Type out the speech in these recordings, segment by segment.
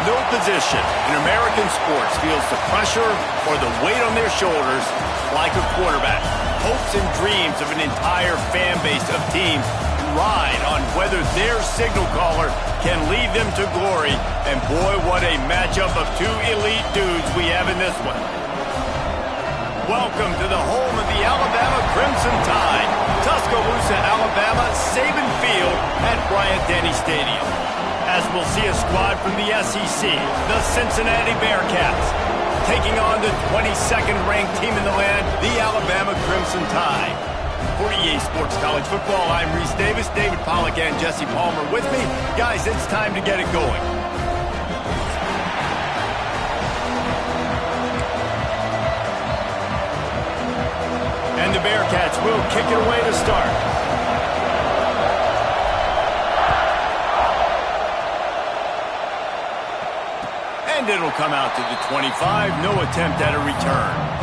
No position in American sports feels the pressure or the weight on their shoulders like a quarterback. Hopes and dreams of an entire fan base of teams ride on whether their signal caller can lead them to glory. And boy, what a matchup of two elite dudes we have in this one. Welcome to the home of the Alabama Crimson Tide. Tuscaloosa, Alabama, Saban Field at Bryant-Denny Stadium. As we'll see a squad from the SEC, the Cincinnati Bearcats, taking on the 22nd ranked team in the land, the Alabama Crimson Tide. For EA Sports College Football, I'm Reese Davis, David Pollack, and Jesse Palmer with me. Guys, it's time to get it going. And the Bearcats will kick it away to start. And it'll come out to the 25. No attempt at a return.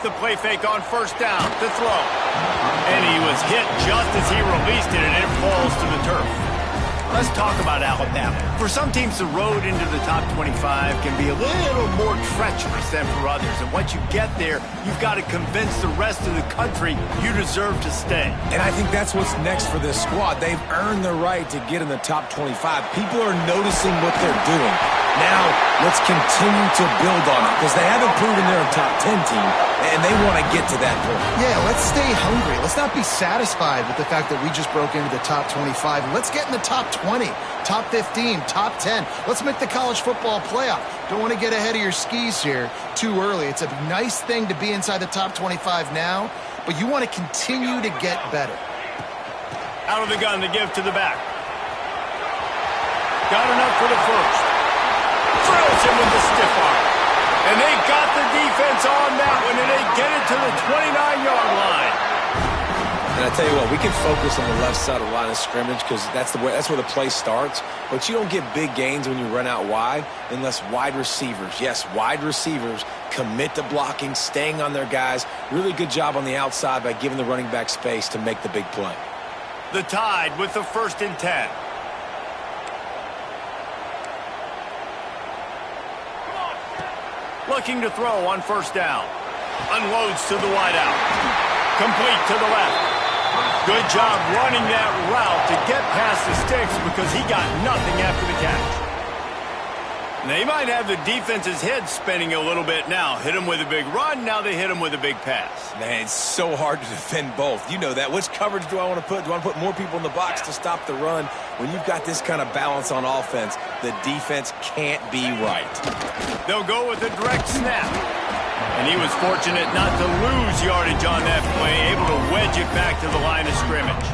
The play fake on first down to throw. And he was hit just as he released it, and it falls to the turf. Let's talk about Alabama. For some teams, the road into the top 25 can be a little more treacherous than for others. And once you get there, you've got to convince the rest of the country you deserve to stay. And I think that's what's next for this squad. They've earned the right to get in the top 25. People are noticing what they're doing. Now, let's continue to build on it because they haven't proven they're a top 10 team, and they want to get to that point. Yeah, let's stay hungry. Let's not be satisfied with the fact that we just broke into the top 25. Let's get in the top 20, top 15, top 10. Let's make the college football playoff. Don't want to get ahead of your skis here too early. It's a nice thing to be inside the top 25 now, but you want to continue to get better. Out of the gun to give to the back. Got enough for the first. Throws him with the stiff arm. And they got the defense on that one, and they get it to the 29-yard line. And I tell you what, we can focus on the left side of the line of scrimmage because that's where the play starts. But you don't get big gains when you run out wide unless wide receivers, yes, wide receivers, commit to blocking, staying on their guys. Really good job on the outside by giving the running back space to make the big play. The Tide with the 1st and 10. Looking to throw on first down. Unloads to the wideout. Complete to the left. Good job running that route to get past the sticks because he got nothing after the catch. They might have the defense's head spinning a little bit now. Hit him with a big run, now they hit him with a big pass. Man, it's so hard to defend both. You know that. Which coverage do I want to put? Do I want to put more people in the box to stop the run? When you've got this kind of balance on offense, the defense can't be right. They'll go with a direct snap. And he was fortunate not to lose yardage on that play, able to wedge it back to the line of scrimmage.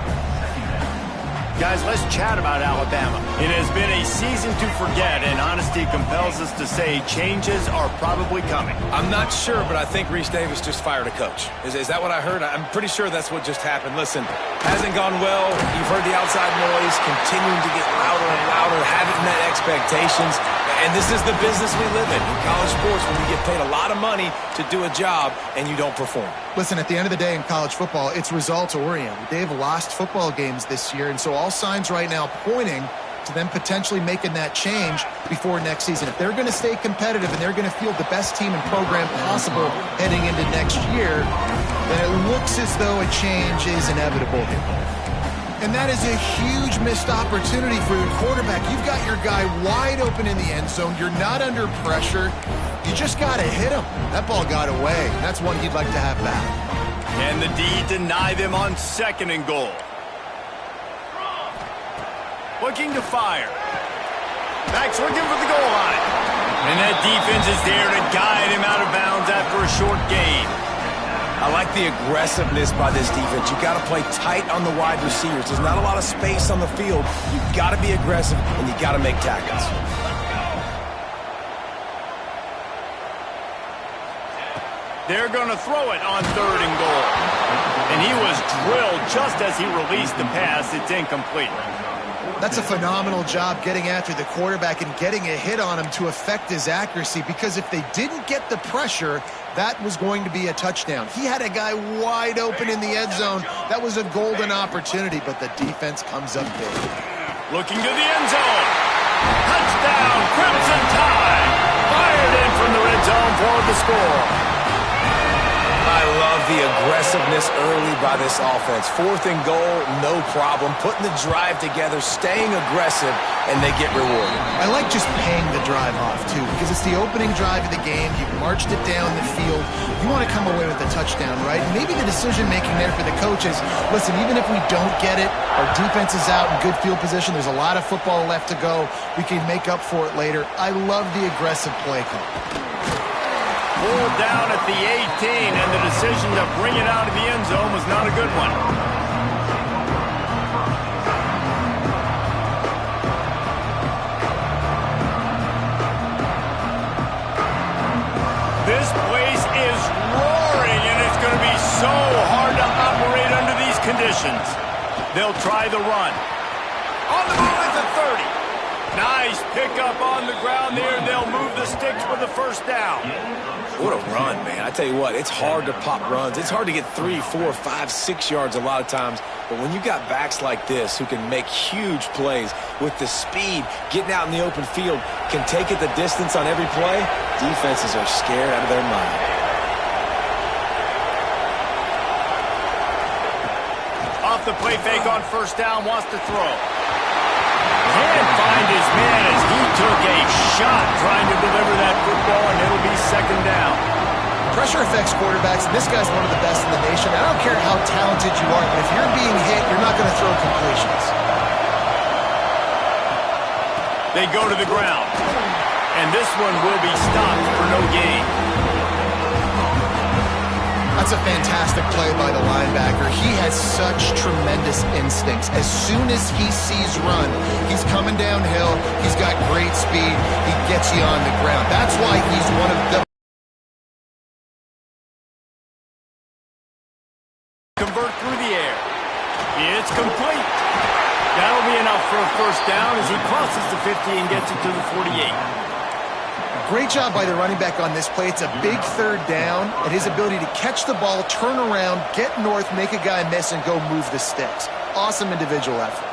Guys, let's chat about Alabama. It has been a season to forget, and honesty compels us to say changes are probably coming. I'm not sure, but I think Reese Davis just fired a coach. Is that what I heard? I'm pretty sure that's what just happened. Listen, hasn't gone well. You've heard the outside noise, continuing to get louder and louder, haven't met expectations. And this is the business we live in college sports, when you get paid a lot of money to do a job and you don't perform. Listen, at the end of the day in college football, it's results-oriented. They've lost football games this year, and so all signs right now pointing to them potentially making that change before next season. If they're going to stay competitive and they're going to field the best team and program possible heading into next year, then it looks as though a change is inevitable here. And that is a huge missed opportunity for your quarterback. You've got your guy wide open in the end zone. You're not under pressure. You just got to hit him. That ball got away. That's one he'd like to have back. And the D deny them on 2nd and goal. Looking to fire. Back's looking for the goal line. And that defense is there to guide him out of bounds after a short gain. I like the aggressiveness by this defense. You've got to play tight on the wide receivers. There's not a lot of space on the field. You've got to be aggressive, and you've got to make tackles. They're going to throw it on 3rd and goal. And he was drilled just as he released the pass. It's incomplete. That's a phenomenal job getting after the quarterback and getting a hit on him to affect his accuracy, because if they didn't get the pressure, that was going to be a touchdown. He had a guy wide open in the end zone. That was a golden opportunity, but the defense comes up big. Looking to the end zone. Touchdown, Crimson Tide. Fired in from the red zone for the score. I love the aggressiveness early by this offense. 4th and goal, no problem. Putting the drive together, staying aggressive, and they get rewarded. I like just paying the drive off, too, because it's the opening drive of the game. You've marched it down the field. You want to come away with a touchdown, right? And maybe the decision-making there for the coaches, listen, even if we don't get it, our defense is out in good field position. There's a lot of football left to go. We can make up for it later. I love the aggressive play call. Pulled down at the 18, and the decision to bring it out of the end zone was not a good one. This place is roaring, and it's going to be so hard to operate under these conditions. They'll try the run. On the move at the 30. Nice pickup on the ground there. They'll move the sticks for the first down. What a run, man. I tell you what, it's hard to pop runs. It's hard to get 3, 4, 5, 6 yards a lot of times. But when you got backs like this who can make huge plays with the speed, getting out in the open field, can take it the distance on every play, defenses are scared out of their mind. Off the play fake on first down, wants to throw. Can't find his man as he took a shot trying to deliver that football, and it'll be 2nd down. Pressure affects quarterbacks, and this guy's one of the best in the nation. I don't care how talented you are, but if you're being hit, you're not going to throw completions. They go to the ground, and this one will be stopped for no gain. That's a fantastic play by the linebacker. He has such tremendous instincts. As soon as he sees run, he's coming downhill. He's got great speed. He gets you on the ground. That's why he's one of the... Convert through the air. It's complete. That'll be enough for a first down as he crosses the 50 and gets it to the 48. Great job by the running back on this play. It's a big 3rd down, and his ability to catch the ball, turn around, get north, make a guy miss, and go move the sticks. Awesome individual effort.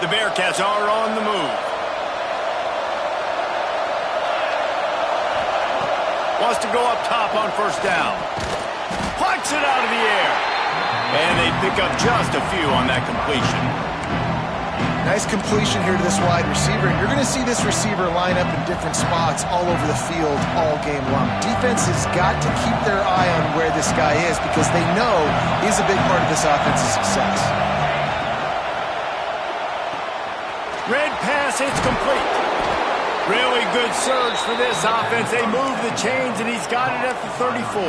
The Bearcats are on the move. Wants to go up top on first down. Plucks it out of the air. And they pick up just a few on that completion. Nice completion here to this wide receiver. And you're going to see this receiver line up in different spots all over the field all game long. Defense has got to keep their eye on where this guy is because they know he's a big part of this offense's success. Red pass, it's complete. Really good surge for this offense. They move the chains, and he's got it at the 34.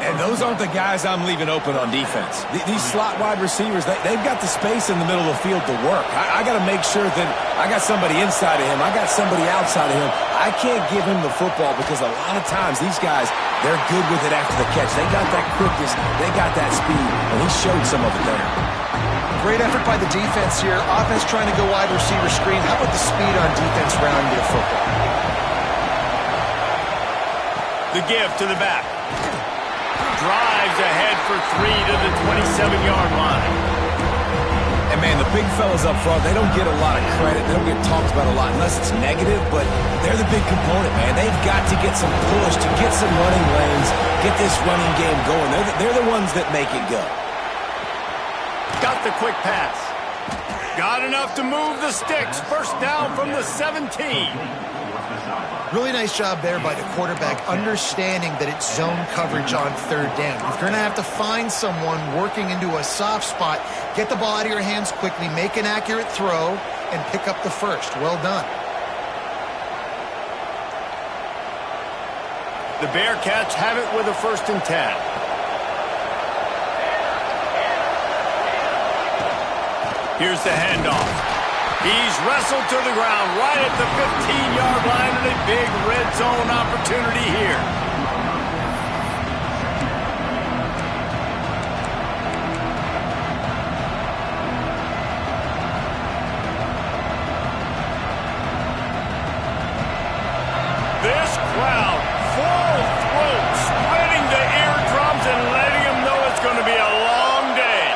And those aren't the guys I'm leaving open on defense. These slot wide receivers, they've got the space in the middle of the field to work. I got to make sure that I got somebody inside of him. I got somebody outside of him. I can't give him the football because a lot of times these guys, they're good with it after the catch. They got that quickness. They got that speed. And he showed some of it there. Great effort by the defense here. Offense trying to go wide receiver screen. How about the speed on defense rounding the football? The give to the back. Drives ahead for 3 to the 27-yard line. And, man, the big fellas up front, they don't get a lot of credit. They don't get talked about a lot unless it's negative, but they're the big component, man. They've got to get some push, to get some running lanes, get this running game going. They're the ones that make it go. Got the quick pass. Got enough to move the sticks. First down from the 17. Really nice job there by the quarterback, understanding that it's zone coverage on 3rd down. You're going to have to find someone working into a soft spot, get the ball out of your hands quickly, make an accurate throw, and pick up the first. Well done. The Bearcats have it with a 1st and 10. Here's the handoff. He's wrestled to the ground right at the 15-yard line, and a big red zone opportunity here. This crowd, full throat, spreading the eardrums and letting them know it's going to be a long day.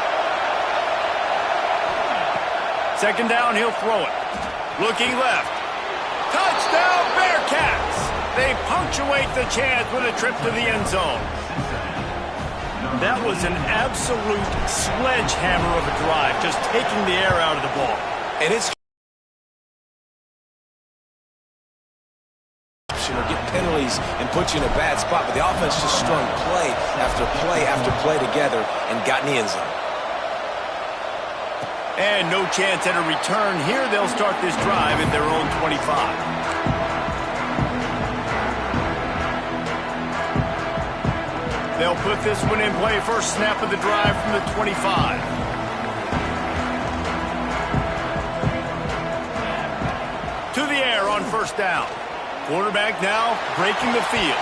Second down, he'll throw it. Looking left. Touchdown, Bearcats! They punctuate the chance with a trip to the end zone. That was an absolute sledgehammer of a drive, just taking the air out of the ball. And it's get penalties and put you in a bad spot, but the offense just strung play after play after play together and got in the end zone. And no chance at a return here. They'll start this drive at their own 25. They'll put this one in play. First snap of the drive from the 25. To the air on first down. Quarterback now breaking the field.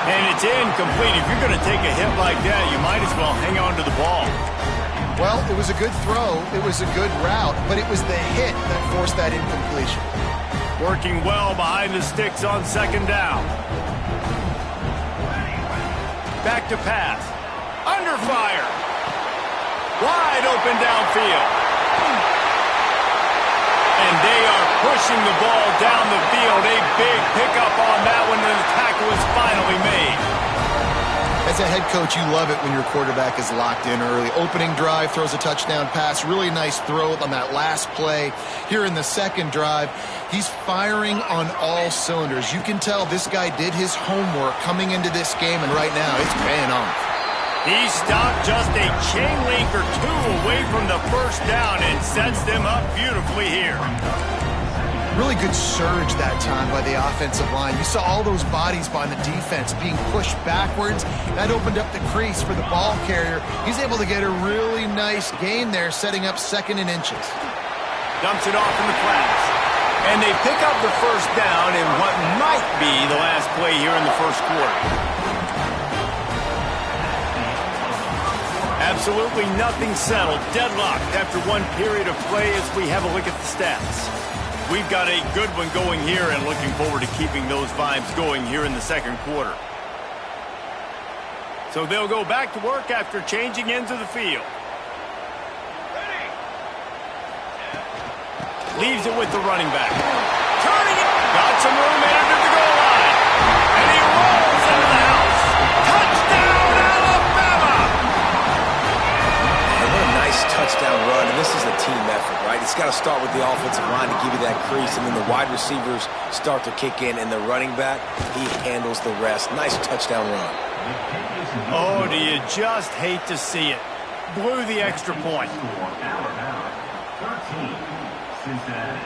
And it's incomplete. If you're going to take a hit like that, you might as well hang on to the ball. Well, it was a good throw. It was a good route, but it was the hit that forced that incompletion. Working well behind the sticks on second down. Back to pass. Under fire. Wide open downfield. And they are pushing the ball down the field. A big pickup on that one, and the tackle is finally made. As a head coach, you love it when your quarterback is locked in early. Opening drive, throws a touchdown pass. Really nice throw on that last play. Here in the second drive, he's firing on all cylinders. You can tell this guy did his homework coming into this game, and right now it's paying off. He stopped just a chain link or two away from the first down and sets them up beautifully here. Really good surge that time by the offensive line. You saw all those bodies by the defense being pushed backwards. That opened up the crease for the ball carrier. He's able to get a really nice gain there, setting up second and inches. Dumps it off in the flats. And they pick up the first down in what might be the last play here in the first quarter. Absolutely nothing settled. Deadlocked after one period of play as we have a look at the stats. We've got a good one going here and looking forward to keeping those vibes going here in the second quarter. So they'll go back to work after changing ends of the field. Leaves it with the running back. Turning it. Got some room into the goal line. And he rolls into the house. Touchdown, Alabama! And what a nice touchdown run. And this is a team effort, right? It's got to start with the offensive line to give you that crease. And then the wide receivers start to kick in. And the running back, he handles the rest. Nice touchdown run. Oh, do you just hate to see it? Blew the extra point. Alabama, 13, Cincinnati,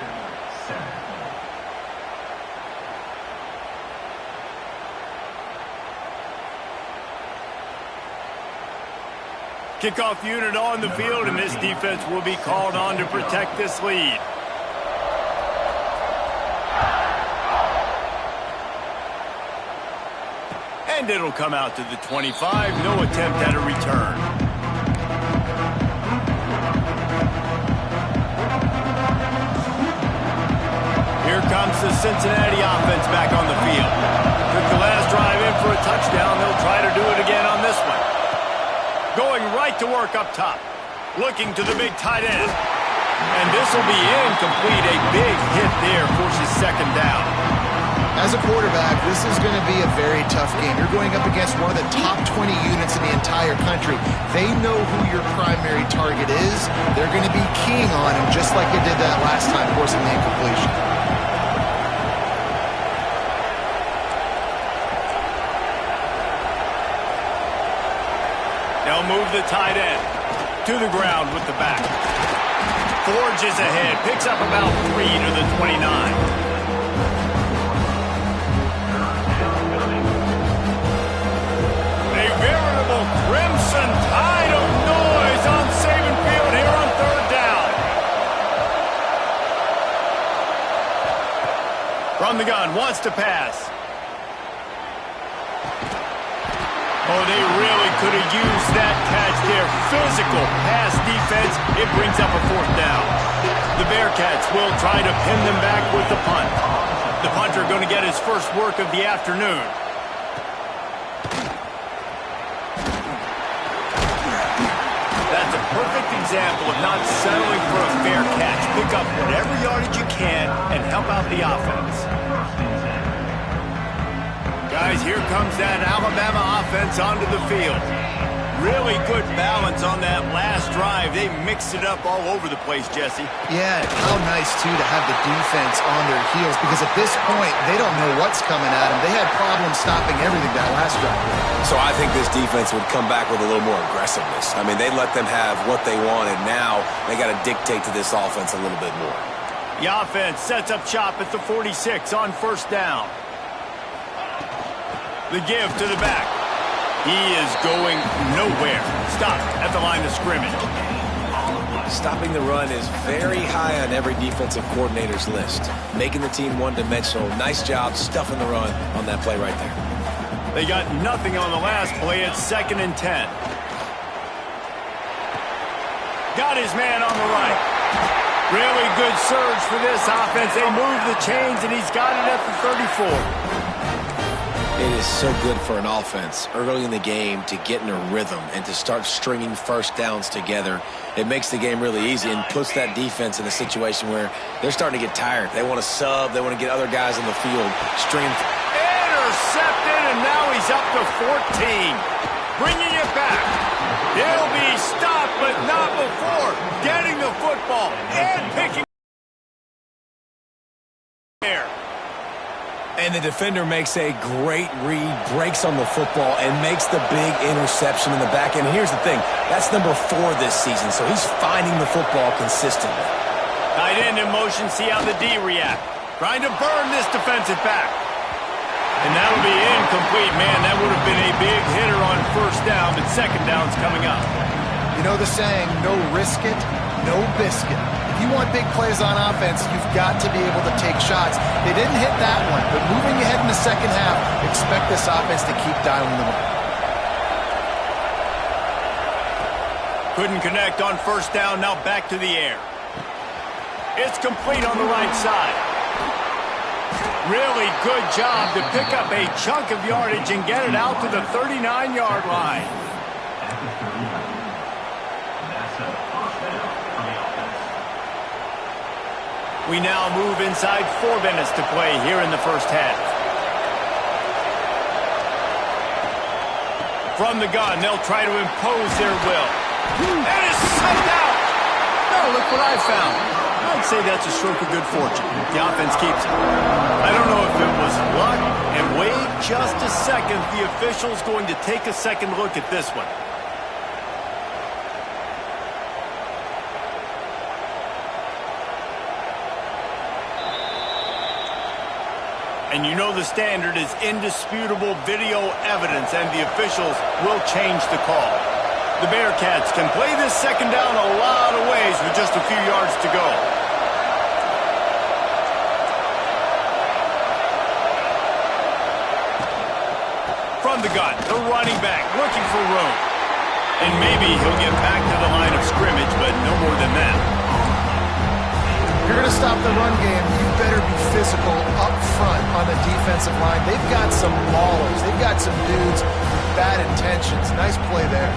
7. Kickoff unit on the field, and this defense will be called on to protect this lead. And it'll come out to the 25. No attempt at a return. Here comes the Cincinnati offense back on the field. Took the last drive in for a touchdown. They'll try to do it again on this one. Going right to work up top. Looking to the big tight end. And this will be incomplete. A big hit there forces second down. As a quarterback, this is going to be a very tough game. You're going up against one of the top 20 units in the entire country. They know who your primary target is. They're going to be keying on him just like they did that last time, forcing the incompletion. They'll move the tight end to the ground with the back. Forges ahead, picks up about 3 to the 29. Crimson tide of noise on Saban Field here on third down. From the gun, wants to pass. Oh, they really could have used that catch there. Physical pass defense. It brings up a 4th down. The Bearcats will try to pin them back with the punt. The punter going to get his first work of the afternoon. That's a perfect example of not settling for a fair catch. Pick up whatever yardage you can and help out the offense. Guys, here comes that Alabama offense onto the field. Really good balance on that last drive. They mixed it up all over the place, Jesse. Yeah, how nice, too, to have the defense on their heels, because at this point, they don't know what's coming at them. They had problems stopping everything that last drive. So I think this defense would come back with a little more aggressiveness. I mean, they let them have what they wanted. Now they got to dictate to this offense a little bit more. The offense sets up shop at the 46 on 1st down. The give to the back. He is going nowhere. Stop at the line of scrimmage. Stopping the run is very high on every defensive coordinator's list. Making the team one-dimensional. Nice job stuffing the run on that play right there. They got nothing on the last play. It's 2nd and 10. Got his man on the right. Really good surge for this offense. They move the chains, and he's got it at the 34. It is so good for an offense early in the game to get in a rhythm and to start stringing 1st downs together. It makes the game really easy and puts that defense in a situation where they're starting to get tired. They want to sub. They want to get other guys on the field. Intercepted, and now he's up to 14. Bringing it back. He'll be stopped, but not before getting the football and picking there. And the defender makes a great read, breaks on the football, and makes the big interception in the back end. Here's the thing. That's number 4 this season, so he's finding the football consistently. Tight end in motion, see how the D react. Trying to burn this defensive back. And that'll be incomplete. Man, that would have been a big hitter on 1st down, but 2nd down's coming up. You know the saying, no risk it, no biscuit. If you want big plays on offense, you've got to be able to take shots. They didn't hit that one, but moving ahead in the 2nd half, expect this offense to keep dialing them up. Couldn't connect on 1st down, now back to the air. It's complete on the right side. Really good job to pick up a chunk of yardage and get it out to the 39-yard line. At the 39. That's a 1st down for the offense. We now move inside 4 minutes to play here in the 1st half. From the gun, they'll try to impose their will. And it's sucked out! Now look what I found. I'd say that's a stroke of good fortune. The offense keeps it. I don't know if it was luck, and wait just a second. The official's going to take a second look at this one. And you know the standard is indisputable video evidence, and the officials will change the call. The Bearcats can play this 2nd down a lot of ways with just a few yards to go. From the gun, the running back looking for room. And maybe he'll get back to the line of scrimmage, but no more than that. If you're going to stop the run game, you better be physical up front on the defensive line. They've got some maulers. They've got some dudes with bad intentions. Nice play there.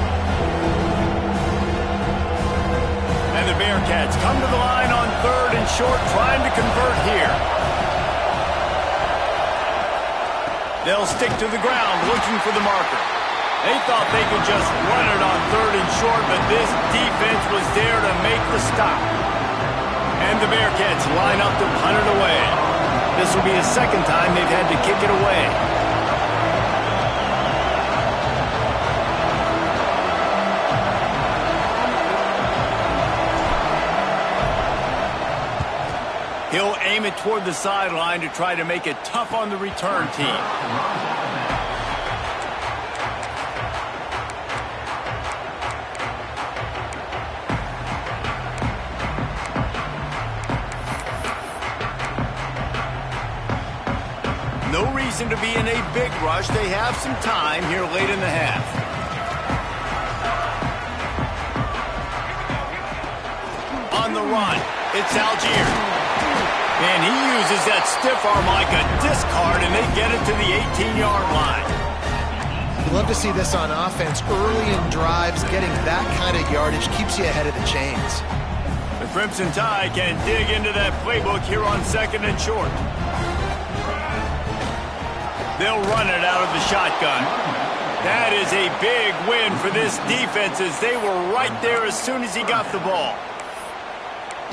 And the Bearcats come to the line on 3rd and short, trying to convert here. They'll stick to the ground, looking for the marker. They thought they could just run it on 3rd and short, but this defense was there to make the stop. And the Bearcats line up to punt it away. This will be the 2nd time they've had to kick it away. He'll aim it toward the sideline to try to make it tough on the return team. No reason to be in a big rush. They have some time here late in the half. On the run, it's Algier. And he uses that stiff arm like a discard, and they get it to the 18-yard line. You love to see this on offense. Early in drives, getting that kind of yardage keeps you ahead of the chains. The Crimson Tide can dig into that playbook here on 2nd and short. They'll run it out of the shotgun. That is a big win for this defense as they were right there as soon as he got the ball.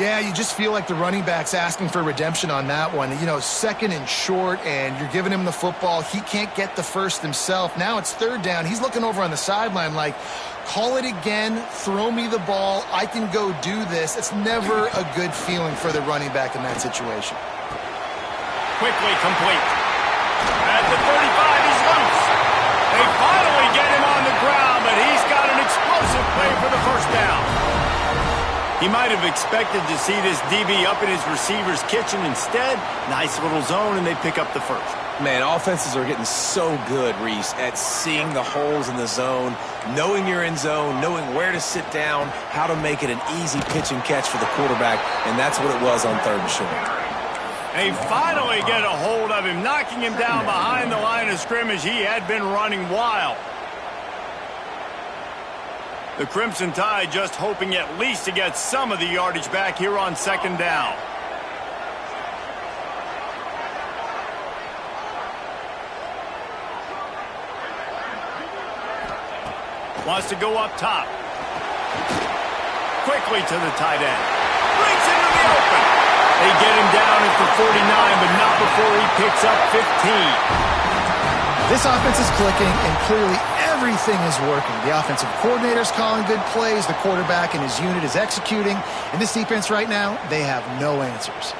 Yeah, you just feel like the running back's asking for redemption on that one. You know, 2nd and short, and you're giving him the football. He can't get the first himself. Now it's 3rd down. He's looking over on the sideline like, call it again, throw me the ball, I can go do this. It's never a good feeling for the running back in that situation. Quickly complete. At the 35, he's loose. They finally get him on the ground, but he's got an explosive play for the first down. He might have expected to see this DB up in his receiver's kitchen. Instead, nice little zone, and they pick up the first. Man, offenses are getting so good, Reese, at seeing the holes in the zone, knowing you're in zone, knowing where to sit down, how to make it an easy pitch and catch for the quarterback, and that's what it was on 3rd and short. They finally get a hold of him, knocking him down behind the line of scrimmage. He had been running wild. The Crimson Tide just hoping at least to get some of the yardage back here on 2nd down. Wants to go up top. Quickly to the tight end. Brings him to the open. They get him down at the 49, but not before he picks up 15. This offense is clicking, and clearly everything is working. The offensive coordinator's calling good plays. The quarterback and his unit is executing. And this defense right now, they have no answers.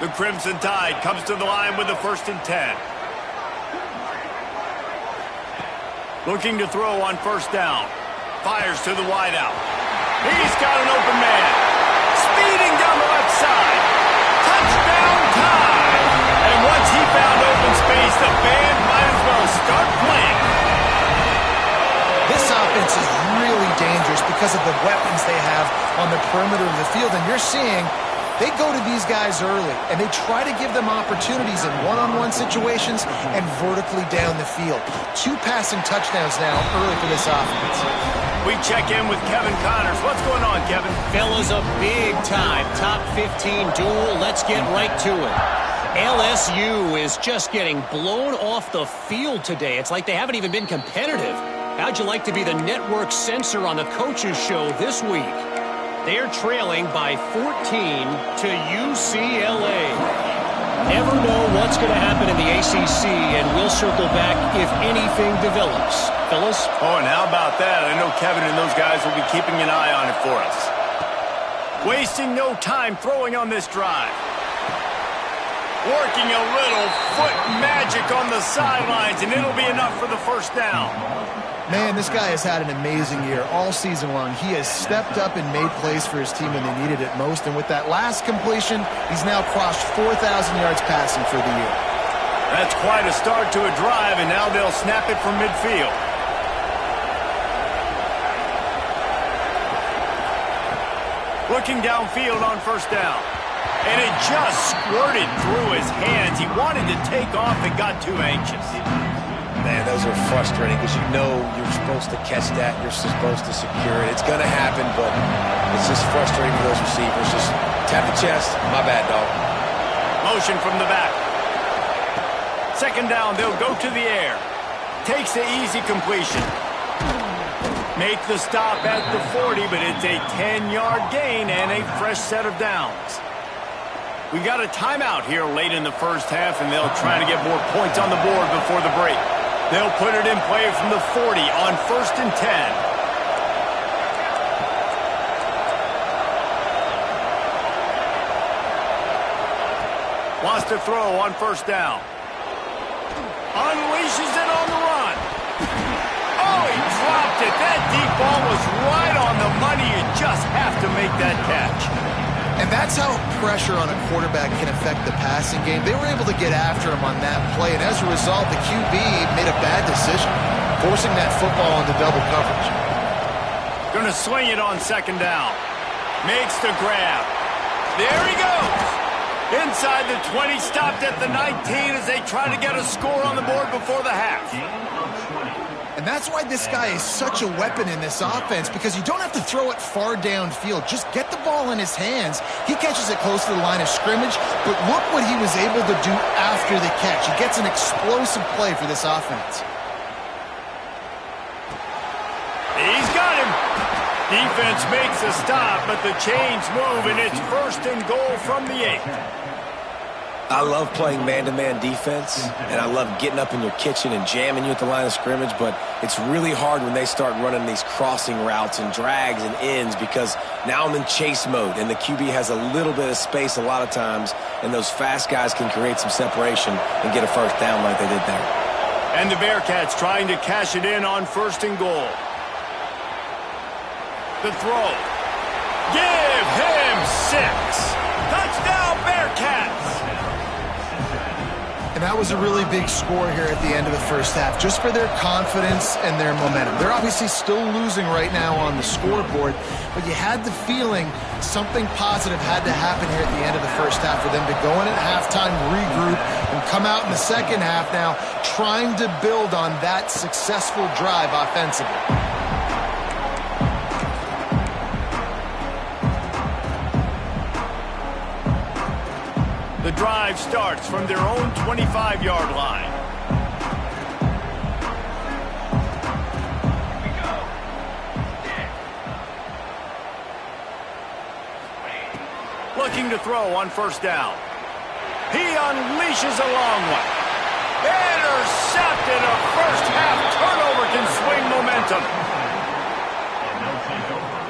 The Crimson Tide comes to the line with the 1st and 10. Looking to throw on 1st down. Fires to the wideout. He's got an open man. Speeding down the left side. Touchdown time! And once he found open space, the band might as well start playing. This offense is really dangerous because of the weapons they have on the perimeter of the field. And you're seeing they go to these guys early, and they try to give them opportunities in one-on-one situations and vertically down the field. 2 passing touchdowns now early for this offense. We check in with Kevin Connors. What's going on, Kevin? Fellas, a big-time top 15 duel. Let's get right to it. LSU is just getting blown off the field today. It's like they haven't even been competitive. How'd you like to be the network censor on the coaches show this week? They're trailing by 14 to UCLA. Never know what's going to happen in the ACC, and we'll circle back if anything develops. Fellas? Oh, and how about that? I know Kevin and those guys will be keeping an eye on it for us. Wasting no time throwing on this drive. Working a little foot magic on the sidelines, and it'll be enough for the 1st down. Man, this guy has had an amazing year all season long. He has stepped up and made plays for his team when they needed it most. And with that last completion, he's now crossed 4,000 yards passing for the year. That's quite a start to a drive, and now they'll snap it from midfield. Looking downfield on 1st down. And it just squirted through his hands. He wanted to take off and got too anxious. Man, those are frustrating because you know you're supposed to catch that. You're supposed to secure it. It's going to happen, but it's just frustrating for those receivers. Just tap the chest. My bad, dog. Motion from the back. 2nd down, they'll go to the air. Takes the easy completion. Make the stop at the 40, but it's a 10-yard gain and a fresh set of downs. We got a timeout here late in the 1st half, and they'll try to get more points on the board before the break. They'll put it in play from the 40 on 1st and 10. Wants to throw on 1st down. Unleashes it on the run. Oh, he dropped it. That deep ball was right on the money. You just have to make that catch. And that's how pressure on a quarterback can affect the passing game. They were able to get after him on that play, and as a result, the QB made a bad decision, forcing that football into double coverage. Going to swing it on second down. Makes the grab. There he goes. Inside the 20, stopped at the 19 as they try to get a score on the board before the half. And that's why this guy is such a weapon in this offense, because you don't have to throw it far downfield. Just get the ball in his hands. He catches it close to the line of scrimmage, but look what he was able to do after the catch. He gets an explosive play for this offense. He's got him. Defense makes a stop, but the chains move, and it's 1st and goal from the 8. I love playing man-to-man defense, and I love getting up in your kitchen and jamming you at the line of scrimmage, but it's really hard when they start running these crossing routes and drags and ends, because now I'm in chase mode, and the QB has a little bit of space a lot of times, and those fast guys can create some separation and get a first down like they did there. And the Bearcats trying to cash it in on 1st and goal. The throw. Give him 6. Touchdown, Bearcats. And that was a really big score here at the end of the first half, just for their confidence and their momentum. They're obviously still losing right now on the scoreboard, but you had the feeling something positive had to happen here at the end of the first half for them to go in at halftime, regroup, and come out in the second half now trying to build on that successful drive offensively. The drive starts from their own 25-yard line. Looking to throw on 1st down. He unleashes a long one. Intercepted. A first-half turnover can swing momentum.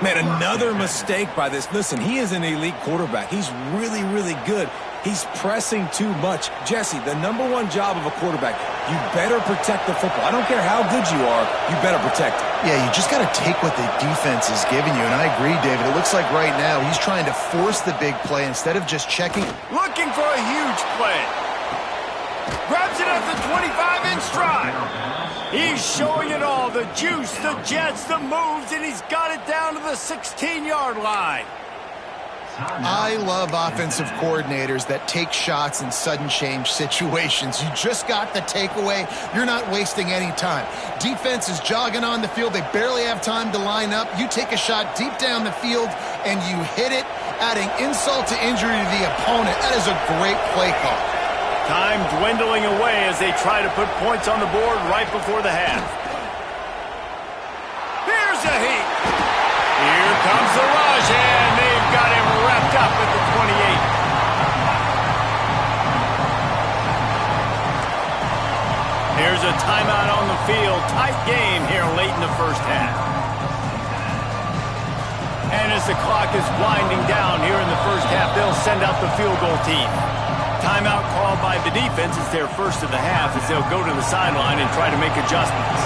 Man, another mistake by this. Listen, he is an elite quarterback. He's really, really good. He's pressing too much. Jesse, the #1 job of a quarterback, you better protect the football. I don't care how good you are, you better protect it. Yeah, you just got to take what the defense is giving you, and I agree, David. It looks like right now he's trying to force the big play instead of just checking. Looking for a huge play. Grabs it at the 25 in stride. He's showing it all, the juice, the jets, the moves, and he's got it down to the 16-yard line. I love offensive coordinators that take shots in sudden change situations. You just got the takeaway. You're not wasting any time. Defense is jogging on the field. They barely have time to line up. You take a shot deep down the field, and you hit it, adding insult to injury to the opponent. That is a great play call. Time dwindling away as they try to put points on the board right before the half. Here's a heat. Here comes the rush, and they've got him wrapped up at the 28. Here's a timeout on the field. Tight game here late in the first half. And as the clock is winding down here in the first half, they'll send out the field goal team. Timeout called by the defense is their first of the half as they'll go to the sideline and try to make adjustments.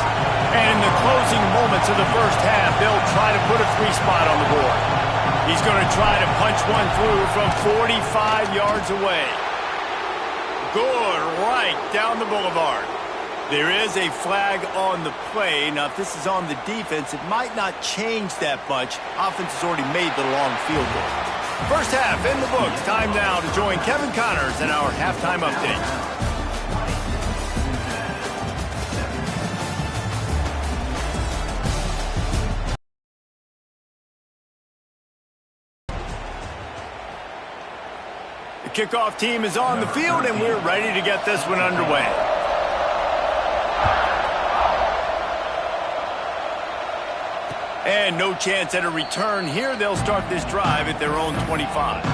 And in the closing moments of the first half, they'll try to put a 3-spot on the board. He's going to try to punch one through from 45 yards away. Good, right down the boulevard. There is a flag on the play. Now, if this is on the defense, it might not change that much. Offense has already made the long field goal. First half in the books. Time now to join Kevin Connors in our halftime update. The kickoff team is on the field, and we're ready to get this one underway. And no chance at a return here. They'll start this drive at their own 25.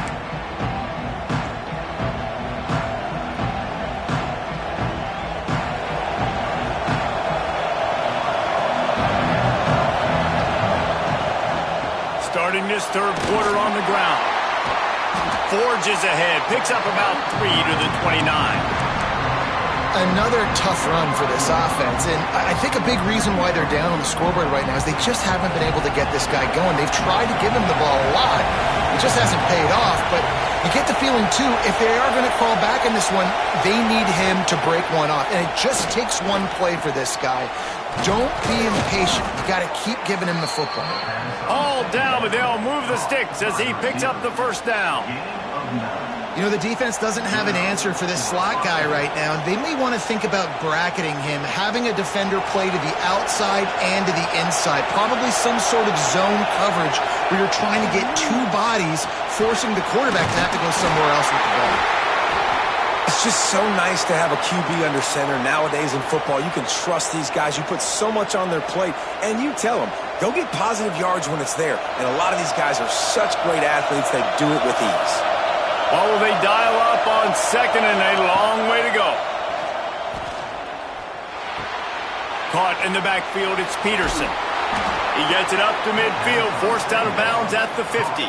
Starting this third quarter on the ground. Forges ahead, picks up about 3 to the 29. Another tough run for this offense, and I think a big reason why they're down on the scoreboard right now is they just haven't been able to get this guy going. They've tried to give him the ball a lot. It just hasn't paid off, but you get the feeling, too, if they are going to crawl back in this one, they need him to break one off, and it just takes one play for this guy. Don't be impatient. You got to keep giving him the football. All down, but they'll move the sticks as he picks up the first down. You know, the defense doesn't have an answer for this slot guy right now. They may want to think about bracketing him, having a defender play to the outside and to the inside. Probably some sort of zone coverage where you're trying to get two bodies, forcing the quarterback to have to go somewhere else with the ball. It's just so nice to have a QB under center. Nowadays in football, you can trust these guys. You put so much on their plate, and you tell them, go get positive yards when it's there. And a lot of these guys are such great athletes, they do it with ease. Well, will they dial up on second and a long way to go? Caught in the backfield, it's Peterson. He gets it up to midfield, forced out of bounds at the 50.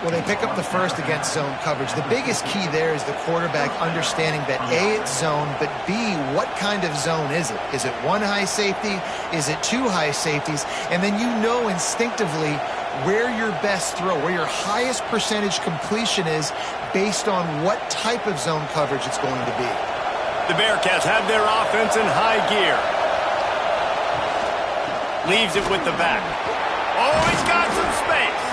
Well, they pick up the first against zone coverage. The biggest key there is the quarterback understanding that A, it's zone, but B, what kind of zone is it? Is it one high safety? Is it two high safeties? And then you know instinctively where your best throw, where your highest percentage completion is based on what type of zone coverage it's going to be. The Bearcats have their offense in high gear. Leaves it with the back. Oh, he's got some space.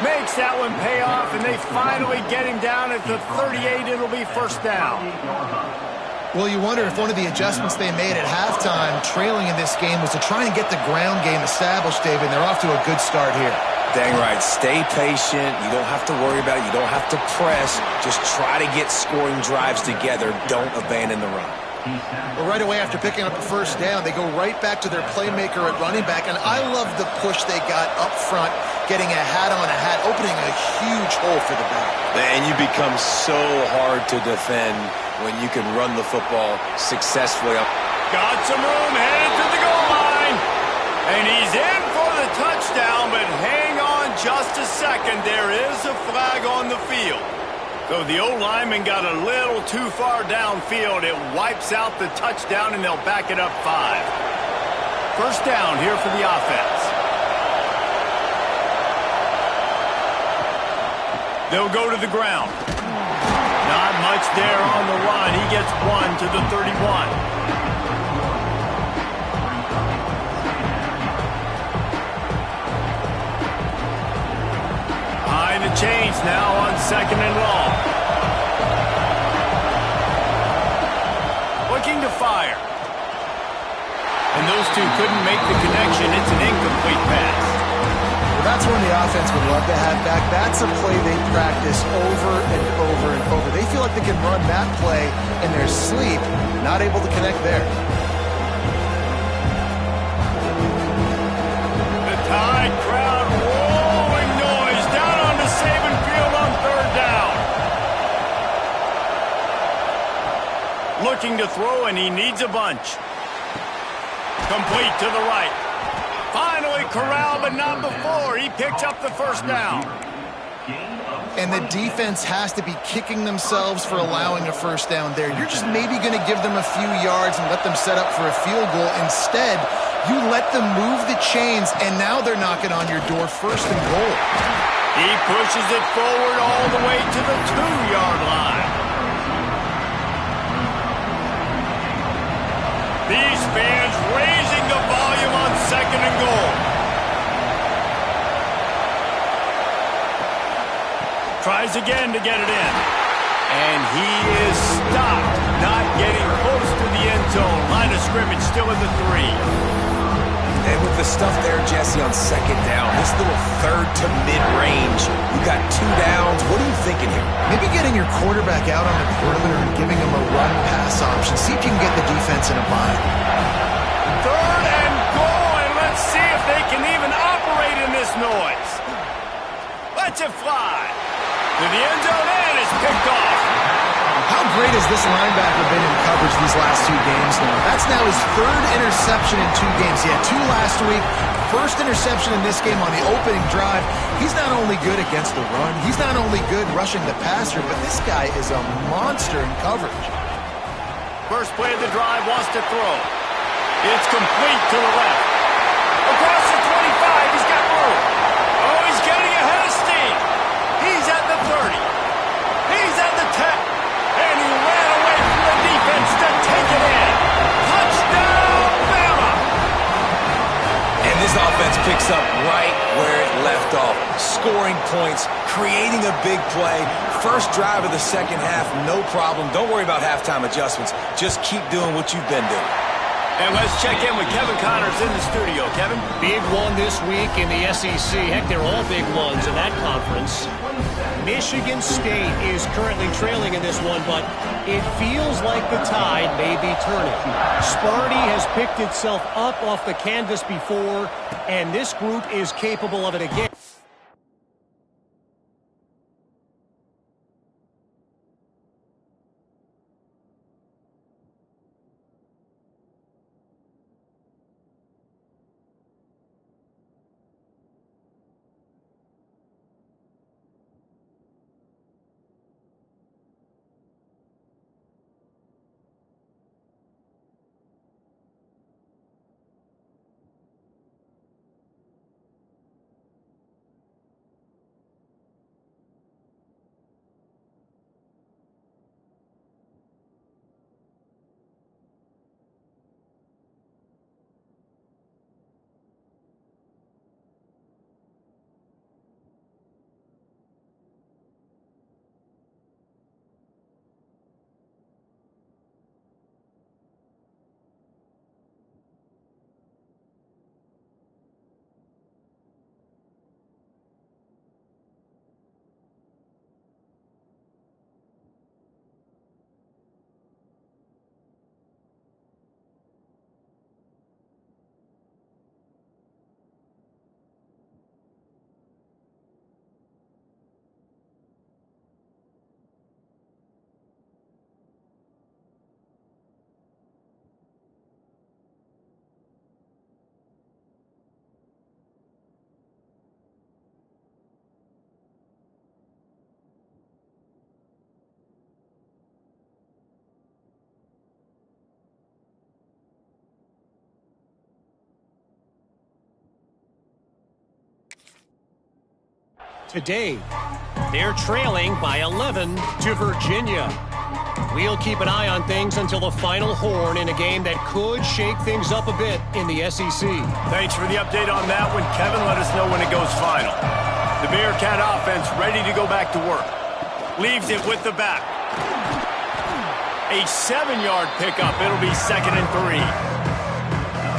Makes that one pay off, and they finally get him down at the 38. It'll be first down. Well, you wonder if one of the adjustments they made at halftime, trailing in this game, was to try and get the ground game established, David. They're off to a good start here. Dang right. Stay patient. You don't have to worry about it. You don't have to press. Just try to get scoring drives together. Don't abandon the run. Well, right away after picking up the first down, they go right back to their playmaker at running back, and I love the push they got up front, getting a hat on a hat, opening a huge hole for the back. And you become so hard to defend when you can run the football successfully. Got some room, headed to the goal line. And he's in for the touchdown, but hang on just a second. There is a flag on the field. So the O-lineman got a little too far downfield. It wipes out the touchdown, and they'll back it up 5. First down here for the offense. They'll go to the ground. Not much there on the run. He gets 1 to the 31. Behind the chains now on second and long. Looking to fire. And those two couldn't make the connection. It's an incomplete pass. Well, that's when the offense would love to have back. That's a play they practice over and over and over. They feel like they can run that play in their sleep, not able to connect there. The Tide crowd rolling noise down on the Saban field on third down. Looking to throw, and he needs a bunch. Complete to the right. Finally corralled, but not before. He picked up the first down. And the defense has to be kicking themselves for allowing a first down there. You're just maybe going to give them a few yards and let them set up for a field goal. Instead, you let them move the chains, and now they're knocking on your door first and goal. He pushes it forward all the way to the 2-yard line. These fans raising the volume on second and goal. Tries again to get it in. And he is stopped, not getting close to the end zone. Line of scrimmage still at the 3. And with the stuff there, Jesse, on second down, this little third to mid-range, you got 2 downs. What are you thinking here? Maybe getting your quarterback out on the perimeter and giving him a run-pass option. See if you can get the defense in a bind. Third and goal, and let's see if they can even operate in this noise. Let's it fly. To the end zone, and it's picked off. How great has this linebacker been in coverage these last 2 games now? That's now his 3rd interception in 2 games. He had 2 last week. First interception in this game on the opening drive. He's not only good against the run, he's not only good rushing the passer, but this guy is a monster in coverage. First play of the drive, wants to throw. It's complete to the left. Across the 25, he's got room. Oh, he's getting ahead of steam. He's at the 30. He's at the 10. And he ran away from the defense to take it in. Touchdown, Bama! And this offense picks up right where it left off. Scoring points, creating a big play. First drive of the second half, no problem. Don't worry about halftime adjustments. Just keep doing what you've been doing. And let's check in with Kevin Connors in the studio. Kevin? Big one this week in the SEC. Heck, they're all big ones in that conference. Michigan State is currently trailing in this one, but it feels like the tide may be turning. Sparty has picked itself up off the canvas before, and this group is capable of it again. Today, they're trailing by 11 to Virginia. We'll keep an eye on things until the final horn in a game that could shake things up a bit in the SEC. Thanks for the update on that one, Kevin. Let us know when it goes final. The Bearcat offense ready to go back to work. Leaves it with the back. A 7-yard pickup. It'll be 2nd and 3.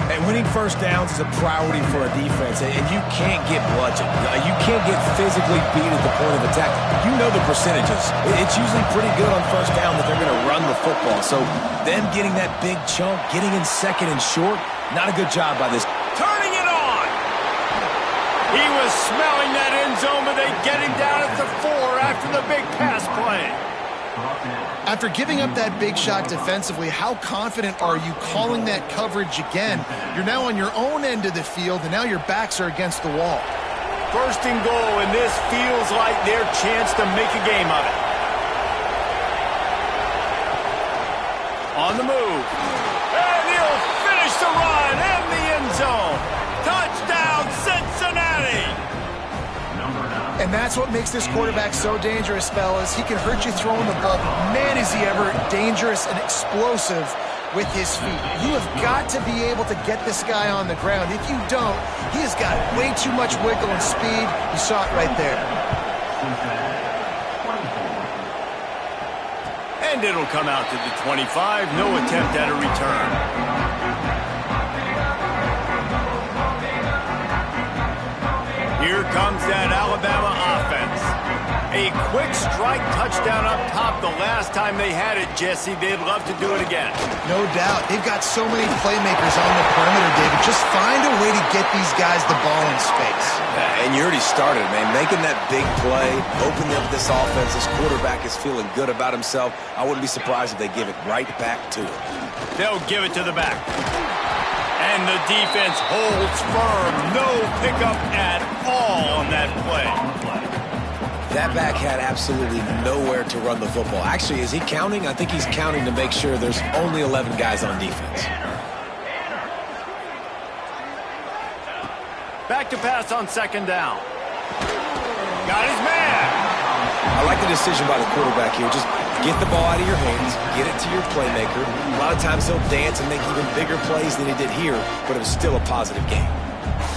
And winning first downs is a priority for a defense, and you can't get bludgeoned. You can't get physically beat at the point of attack. You know the percentages. It's usually pretty good on first down that they're going to run the football. So them getting that big chunk, getting in 2nd and short, not a good job by this. Turning it on! He was smelling that end zone, but they get him down at the 4 after the big pass play. After giving up that big shot defensively, how confident are you calling that coverage again? You're now on your own end of the field, and now your backs are against the wall. 1st and goal, and this feels like their chance to make a game of it. On the move. And he'll finish the run in the end zone. Touchdown, Cincinnati! And that's what makes this quarterback so dangerous, fellas. He can hurt you throwing the ball, but man, is he ever dangerous and explosive with his feet. You have got to be able to get this guy on the ground. If you don't, he has got way too much wiggle and speed. You saw it right there. And it'll come out to the 25. No attempt at a return. Here comes that Alabama offense. A quick strike touchdown up top the last time they had it, Jesse. They'd love to do it again. No doubt. They've got so many playmakers on the perimeter, David. Just find a way to get these guys the ball in space. And you already started, man. Making that big play, opening up this offense. This quarterback is feeling good about himself. I wouldn't be surprised if they give it right back to him. They'll give it to the back. And the defense holds firm. No pickup at all on that play. That back had absolutely nowhere to run the football. Actually, is he counting? I think he's counting to make sure there's only 11 guys on defense. Back to pass on second down. Got his man. I like the decision by the quarterback here. Just get the ball out of your hands, get it to your playmaker. A lot of times he'll dance and make even bigger plays than he did here, but it was still a positive game.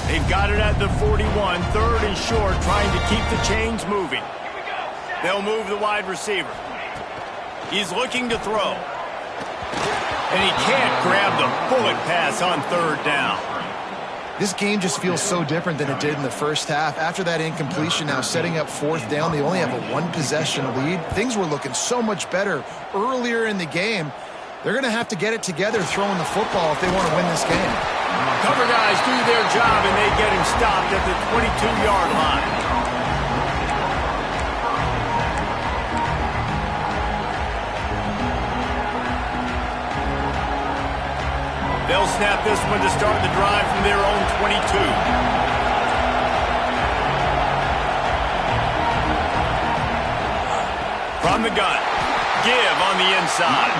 They've got it at the 41, third and short, trying to keep the chains moving. They'll move the wide receiver. He's looking to throw. And he can't grab the bullet pass on third down. This game just feels so different than it did in the first half. After that incompletion, now setting up fourth down, they only have a one-possession lead. Things were looking so much better earlier in the game. They're going to have to get it together throwing the football if they want to win this game. Cover guys do their job, and they get him stopped at the 22-yard line. They'll snap this one to start the drive from their own 22. From the gun, give on the inside.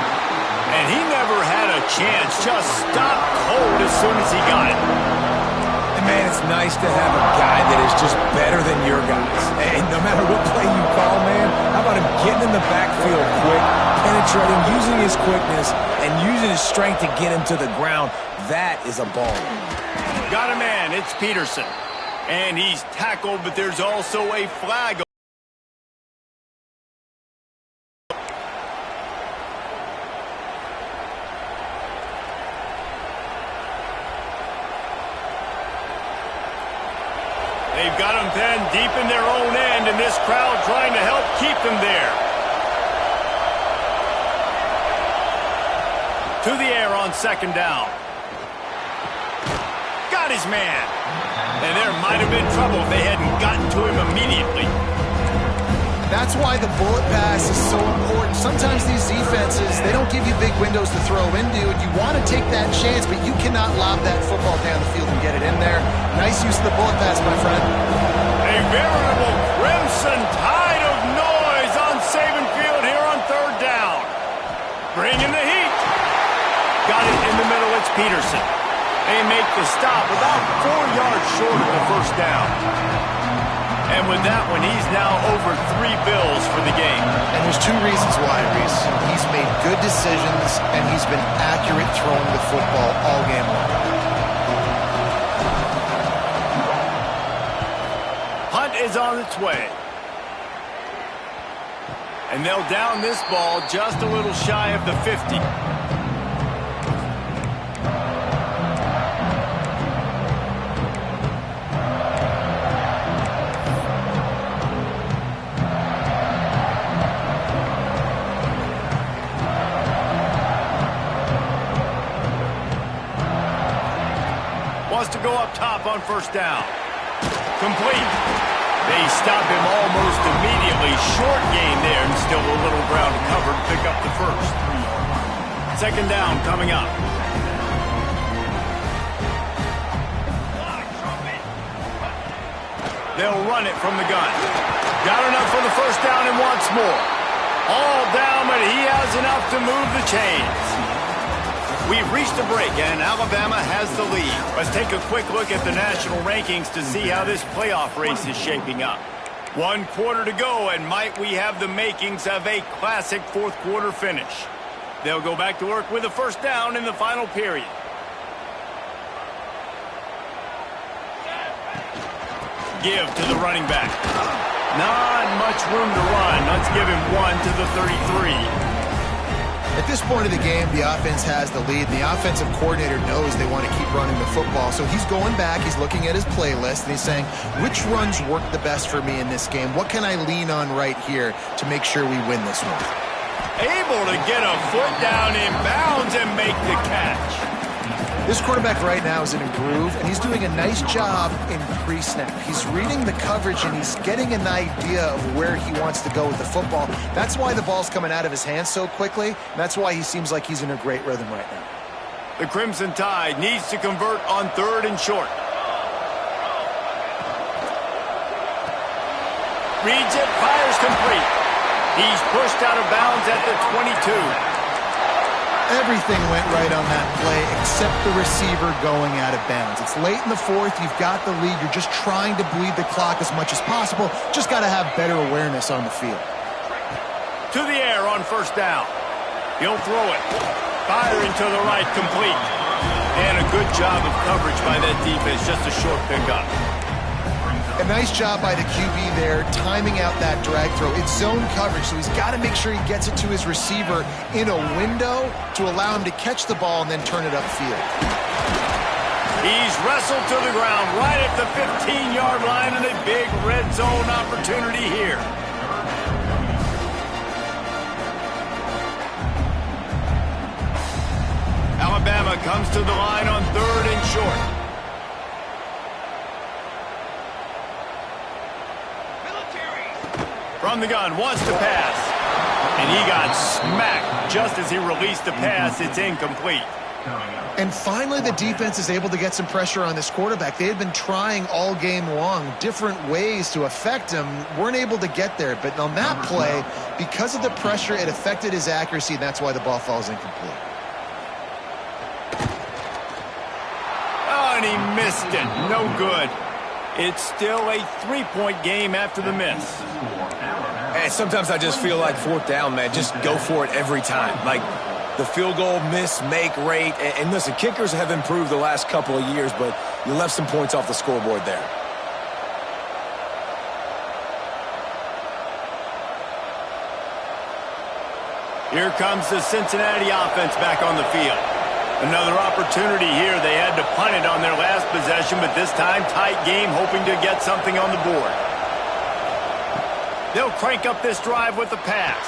And he never had a chance, just stopped cold as soon as he got it. And man, it's nice to have a guy that is just better than your guys. And no matter what play you call, man, how about him getting in the backfield quick, penetrating, using his quickness, and using his strength to get him to the ground. That is a ball. Got a man, it's Peterson. And he's tackled, but there's also a flag. They've got them pinned deep in their own end, and this crowd trying to help keep them there. To the air on second down. Got his man. And there might have been trouble if they hadn't gotten to him immediately. That's why the bullet pass is so important. Sometimes these defenses, they don't give you big windows to throw into, and you want to take that chance, but you cannot lob that football down the field and get it in there. Nice use of the bullet pass, my friend. A veritable crimson tide of noise on Saban Field here on third down. Bringing the heat. Got it in the middle, it's Peterson. They make the stop about 4 yards short of the first down. And with that one, he's now over 3 bills for the game. And there's 2 reasons why, Reese. He's made good decisions, and he's been accurate throwing the football all game long. Hunt is on its way. And they'll down this ball just a little shy of the 50. Wants to go up top on first down. Complete. They stop him almost immediately. Short gain there, and still a little ground to cover to pick up the first. Second down coming up. They'll run it from the gun. Got enough for the first down and wants more. All down, but he has enough to move the chains. We've reached a break, and Alabama has the lead. Let's take a quick look at the national rankings to see how this playoff race is shaping up. 1 quarter to go, and might we have the makings of a classic fourth quarter finish. They'll go back to work with a first down in the final period. Give to the running back. Not much room to run. Let's give him 1 to the 33. At this point of the game, the offense has the lead. The offensive coordinator knows they want to keep running the football. So he's going back, he's looking at his playlist, and he's saying, which runs work the best for me in this game? What can I lean on right here to make sure we win this one? Able to get a foot down in bounds and make the catch. This quarterback right now is in a groove, and he's doing a nice job in pre-snap. He's reading the coverage, and he's getting an idea of where he wants to go with the football. That's why the ball's coming out of his hands so quickly, and that's why he seems like he's in a great rhythm right now. The Crimson Tide needs to convert on third and short. Reads it, fires complete. He's pushed out of bounds at the 22. Everything went right on that play except the receiver going out of bounds. It's late in the fourth. You've got the lead. You're just trying to bleed the clock as much as possible. Just got to have better awareness on the field. To the air on first down. He'll throw it. Firing to the right, complete. And a good job of coverage by that defense. Just a short pickup. A nice job by the QB there, timing out that drag throw. It's zone coverage, so he's got to make sure he gets it to his receiver in a window to allow him to catch the ball and then turn it upfield. He's wrestled to the ground right at the 15-yard line, and a big red zone opportunity here. Alabama comes to the line on 3rd and short. From the gun, wants to pass. And he got smacked just as he released the pass. It's incomplete. And finally, the defense is able to get some pressure on this quarterback. They had been trying all game long different ways to affect him. Weren't able to get there. But on that play, because of the pressure, it affected his accuracy, and that's why the ball falls incomplete. Oh, and he missed it. No good. It's still a 3-point game after the miss. And sometimes I just feel like 4th down, man. Just go for it every time. Like the field goal miss-make rate. And listen, kickers have improved the last couple of years, but you left some points off the scoreboard there. Here comes the Cincinnati offense back on the field. Another opportunity here. They had to punt it on their last possession, but this time tight game, hoping to get something on the board. They'll crank up this drive with the pass.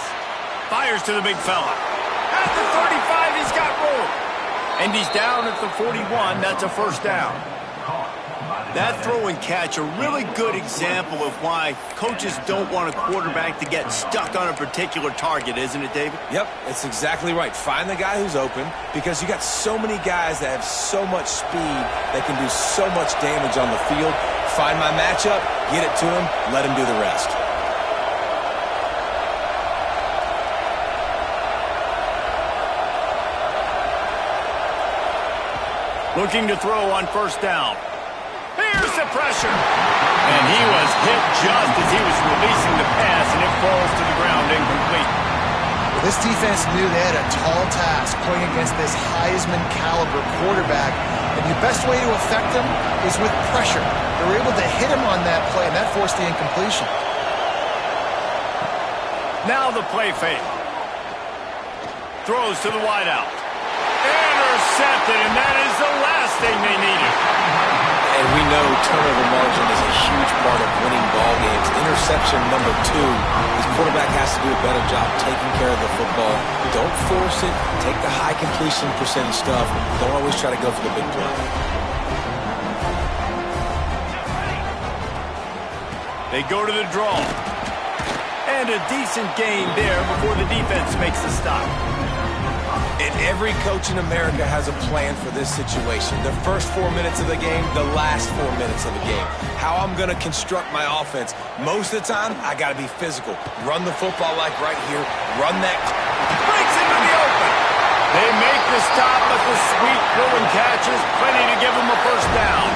Fires to the big fella. At the 35, he's got room. And he's down at the 41. That's a first down. That throw and catch, a really good example of why coaches don't want a quarterback to get stuck on a particular target, isn't it, David? Yep, it's exactly right. Find the guy who's open, because you got so many guys that have so much speed that can do so much damage on the field. Find my matchup, get it to him, let him do the rest. Looking to throw on first down. Here's the pressure. And he was hit just as he was releasing the pass, and it falls to the ground incomplete. Well, this defense knew they had a tall task playing against this Heisman-caliber quarterback, and the best way to affect him is with pressure. They were able to hit him on that play, and that forced the incompletion. Now the play fake. Throws to the wideout. Intercepted, and that is the last thing they needed. And we know turnover margin is a huge part of winning ball games. Interception number 2, his quarterback has to do a better job taking care of the football. Don't force it. Take the high completion percentage stuff. Don't always try to go for the big play. They go to the draw. And a decent gain there before the defense makes the stop. And every coach in America has a plan for this situation. The first 4 minutes of the game, the last 4 minutes of the game. How I'm going to construct my offense. Most of the time, I got to be physical. Run the football like right here. Run that. Breaks into the open. They make the stop, but the sweet throwing catch is plenty to give them a first down.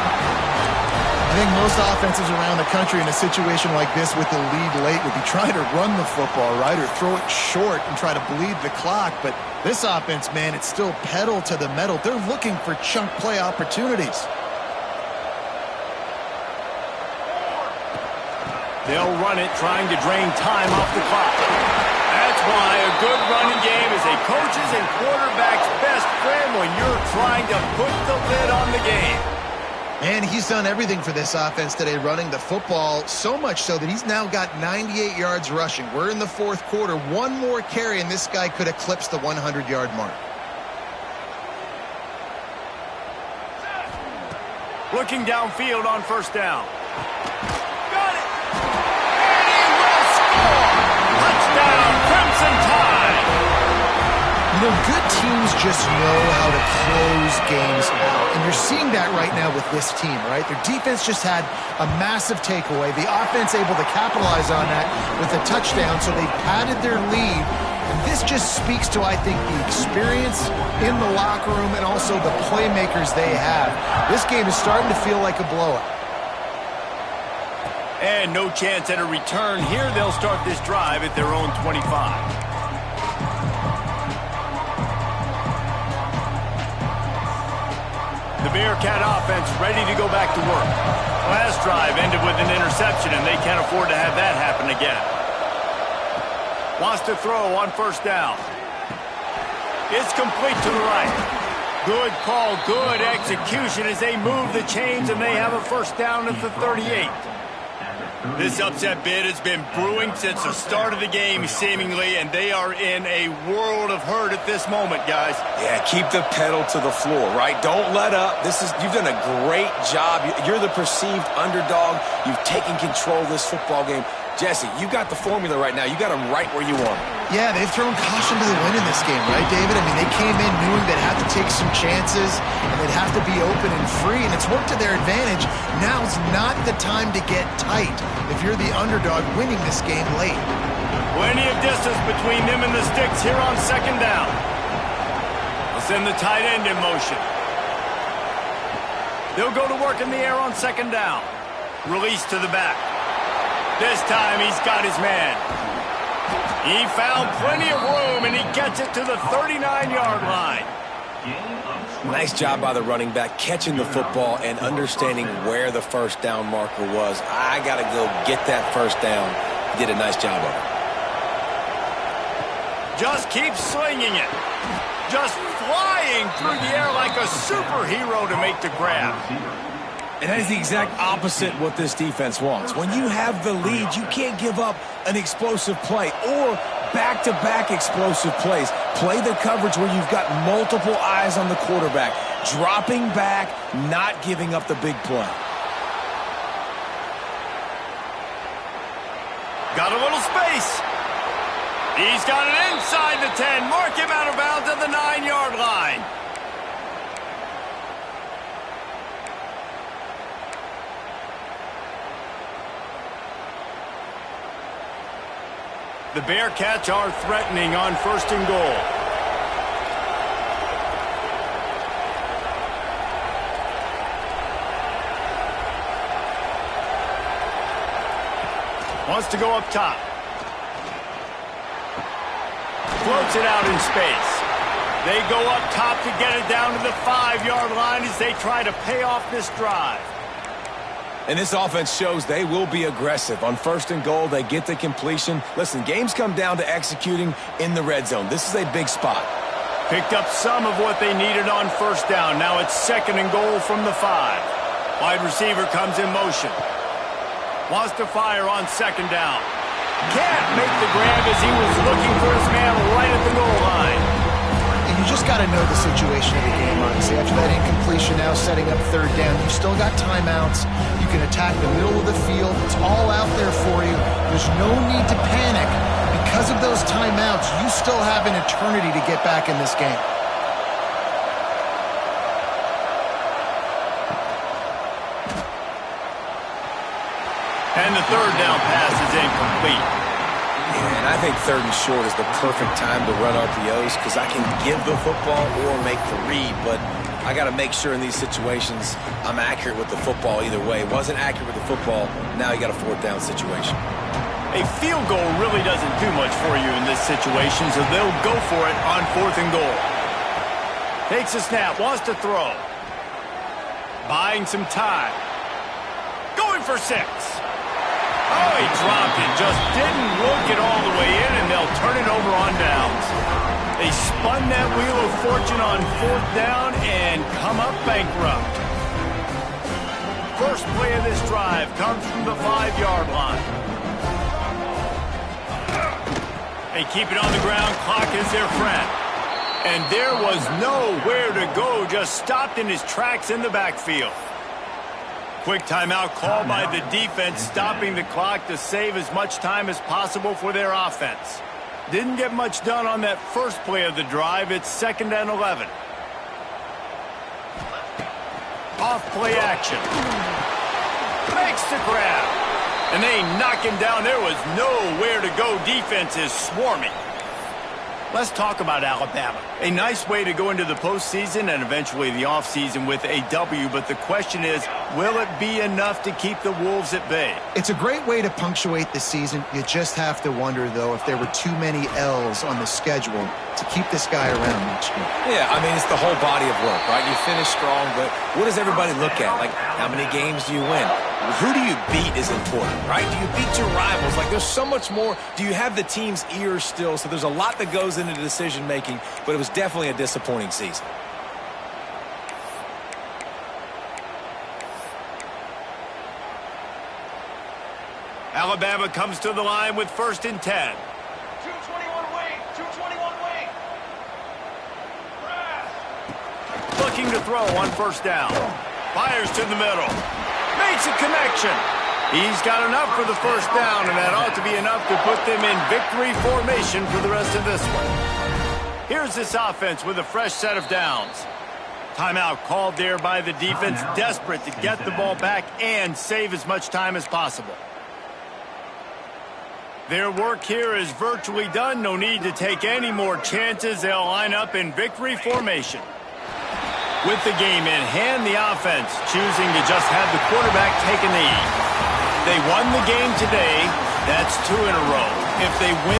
I think most offenses around the country in a situation like this with the lead late would be trying to run the football, right, or throw it short and try to bleed the clock. But this offense, man, it's still pedal to the metal. They're looking for chunk play opportunities. They'll run it, trying to drain time off the clock. That's why a good running game is a coach's and quarterback's best friend when you're trying to put the lid on the game. And he's done everything for this offense today, running the football, so much so that he's now got 98 yards rushing. We're in the fourth quarter. One more carry, and this guy could eclipse the 100-yard mark. Looking downfield on first down. Got it! And he will score! Touchdown, Crimson Tide! You know, good teams just know how to close games out, and you're seeing that right now with this team, right? Their defense just had a massive takeaway. The offense able to capitalize on that with a touchdown, so they padded their lead. And this just speaks to, I think, the experience in the locker room and also the playmakers they have. This game is starting to feel like a blowout. And no chance at a return here. They'll start this drive at their own 25. The Bearcat offense ready to go back to work. Last drive ended with an interception, and they can't afford to have that happen again. Wants to throw on first down. It's complete to the right. Good call, good execution as they move the chains, and they have a first down at the 38. This upset bid has been brewing since the start of the game, seemingly, and they are in a world of hurt at this moment, guys. Yeah, keep the pedal to the floor, right? Don't let up. You've done a great job. You're the perceived underdog. You've taken control of this football game. Jesse, you got the formula right now. You got them right where you want them. Yeah, they've thrown caution to the wind in this game, right, David? I mean, they came in knowing they'd have to take some chances, and they'd have to be open and free, and it's worked to their advantage. Now's not the time to get tight if you're the underdog winning this game late. Plenty of distance between them and the sticks here on second down. They'll send the tight end in motion. They'll go to work in the air on second down. Release to the back. This time he's got his man. He found plenty of room, and he gets it to the 39-yard line. Nice job by the running back, catching the football and understanding where the first down marker was. I got to go get that first down. He did a nice job of it. Just keep slinging it. Just flying through the air like a superhero to make the grab. And that is the exact opposite what this defense wants. When you have the lead, you can't give up an explosive play or back-to-back explosive plays. Play the coverage where you've got multiple eyes on the quarterback. Dropping back, not giving up the big play. Got a little space. He's got it inside the 10. Mark him out of bounds at the 9-yard line. The Bearcats are threatening on first and goal. Wants to go up top. Floats it out in space. They go up top to get it down to the 5-yard line as they try to pay off this drive. And this offense shows they will be aggressive. On first and goal, they get the completion. Listen, games come down to executing in the red zone. This is a big spot. Picked up some of what they needed on first down. Now it's second and goal from the 5. Wide receiver comes in motion. Wants to fire on second down. Can't make the grab as he was looking for his man right at the goal line. And you just got to know the situation of the game, honestly. After that incompletion, now setting up third down, you've still got timeouts. You can attack the middle of the field. It's all out there for you. There's no need to panic. Because of those timeouts, you still have an eternity to get back in this game. And the third down pass is incomplete. And I think third and short is the perfect time to run RPOs because I can give the football or make the read, but I got to make sure in these situations I'm accurate with the football either way. Wasn't accurate with the football, now you got a fourth down situation. A field goal really doesn't do much for you in this situation, so they'll go for it on fourth and goal. Takes a snap, wants to throw. Buying some time. Going for 6. Oh, he dropped it. Just didn't look it all the way in, and they'll turn it over on downs. They spun that wheel of fortune on fourth down and come up bankrupt. First play of this drive comes from the 5-yard line. They keep it on the ground. Clock is their friend. And there was nowhere to go. Just stopped in his tracks in the backfield. Quick timeout called by the defense, stopping the clock to save as much time as possible for their offense. Didn't get much done on that first play of the drive. It's 2nd and 11. Off play action. Makes the grab. And they knock him down. There was nowhere to go. Defense is swarming. Let's talk about Alabama. A nice way to go into the postseason and eventually the offseason with a W, but the question is, will it be enough to keep the Wolves at bay? It's a great way to punctuate the season. You just have to wonder, though, if there were too many L's on the schedule to keep this guy around next year. Yeah, I mean, it's the whole body of work, right? You finish strong, but what does everybody look at? Like, how many games do you win? Who do you beat is important, right? Do you beat your rivals? Like, there's so much more. Do you have the team's ears still? So there's a lot that goes into decision-making, but it was definitely a disappointing season. Alabama comes to the line with 1st and 10. 221 wing, 221 wing. Press. Looking to throw on 1st down. Fires to the middle. Makes a connection. He's got enough for the 1st down, and that ought to be enough to put them in victory formation for the rest of this one. Here's this offense with a fresh set of downs. Timeout called there by the defense, desperate to get the ball back and save as much time as possible. Their work here is virtually done. No need to take any more chances. They'll line up in victory formation. With the game in hand, the offense choosing to just have the quarterback take a knee. They won the game today. That's 2 in a row. If they win